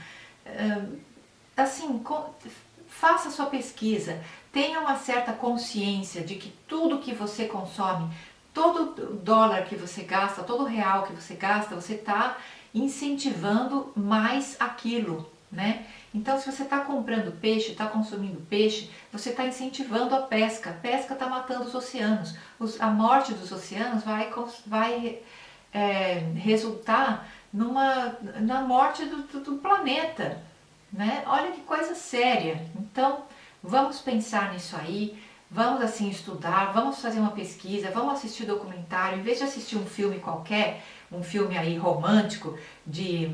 Assim, faça sua pesquisa, tenha uma certa consciência de que tudo que você consome, todo dólar que você gasta, todo real que você gasta, você está incentivando mais aquilo, né? Então, se você está comprando peixe, está consumindo peixe, você está incentivando a pesca. A pesca está matando os oceanos. A morte dos oceanos vai resultar na morte do planeta, né? Olha que coisa séria. Então, vamos pensar nisso aí, vamos assim estudar, vamos fazer uma pesquisa, vamos assistir documentário, em vez de assistir um filme qualquer, um filme aí romântico de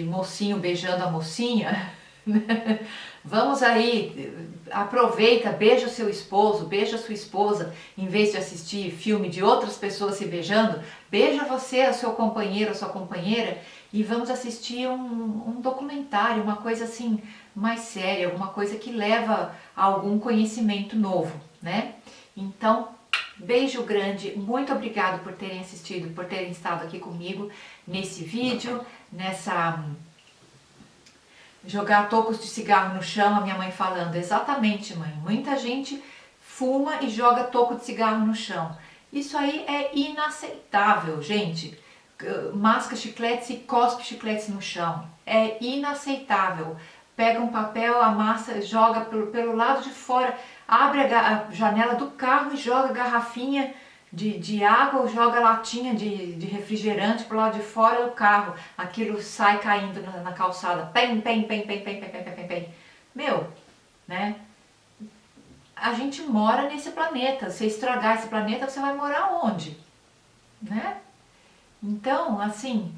mocinho beijando a mocinha, vamos aí, aproveita, beija o seu esposo, beija a sua esposa, em vez de assistir filme de outras pessoas se beijando, beija você, o seu companheiro, a sua companheira, e vamos assistir um documentário, uma coisa assim mais séria, alguma coisa que leva a algum conhecimento novo, né? Então, beijo grande, muito obrigado por terem assistido, por terem estado aqui comigo nesse vídeo, jogar tocos de cigarro no chão, a minha mãe falando, exatamente mãe, muita gente fuma e joga toco de cigarro no chão. Isso aí é inaceitável, gente. Masca chicletes e cospe chicletes no chão. É inaceitável. Pega um papel, amassa, joga pelo lado de fora, abre a janela do carro e joga garrafinha de água ou joga latinha de refrigerante pro lado de fora do carro. Aquilo sai caindo na calçada. Pem, pem, pem, pem, pem, pem, pem, pem, pem. Meu, né? A gente mora nesse planeta. Se estragar esse planeta, você vai morar onde? Né? Então, assim,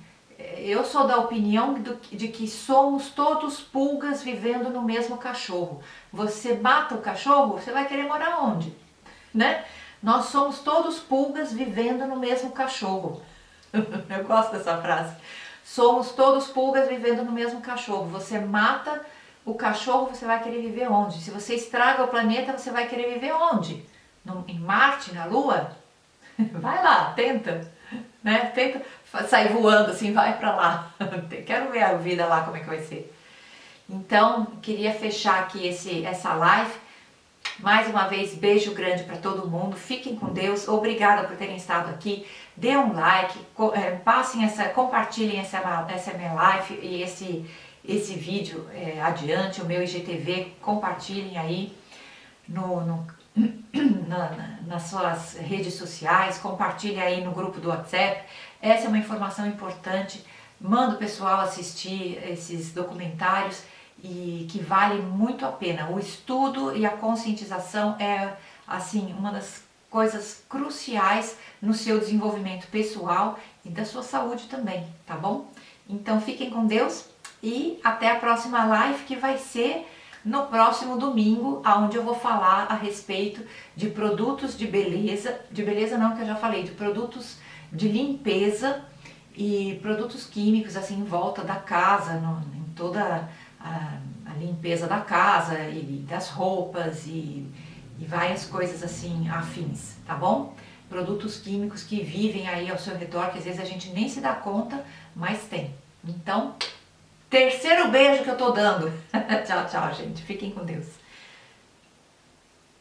eu sou da opinião de que somos todos pulgas vivendo no mesmo cachorro. Você mata o cachorro, você vai querer morar onde? Né? Nós somos todos pulgas vivendo no mesmo cachorro. Eu gosto dessa frase. Somos todos pulgas vivendo no mesmo cachorro. Você mata o cachorro, você vai querer viver onde? Se você estraga o planeta, você vai querer viver onde? Em Marte, na Lua? Vai lá, tenta. Né? Tenta sair voando assim, vai pra lá. Quero ver a vida lá, como é que vai ser. Então, queria fechar aqui essa live. Mais uma vez, beijo grande para todo mundo, fiquem com Deus, obrigada por terem estado aqui, dê um like, compartilhem essa minha live e esse vídeo adiante, o meu IGTV, compartilhem aí nas suas redes sociais, compartilhem aí no grupo do WhatsApp, essa é uma informação importante, manda o pessoal assistir esses documentários, e que vale muito a pena. O estudo e a conscientização é, assim, uma das coisas cruciais no seu desenvolvimento pessoal e da sua saúde também, tá bom? Então fiquem com Deus e até a próxima live, que vai ser no próximo domingo, onde eu vou falar a respeito de produtos de beleza não, que eu já falei, de produtos de limpeza e produtos químicos, assim, em volta da casa, em toda a limpeza da casa e das roupas e várias coisas assim afins, tá bom? Produtos químicos que vivem aí ao seu redor, que às vezes a gente nem se dá conta, mas tem. Então, terceiro beijo que eu tô dando. Tchau, tchau, gente. Fiquem com Deus.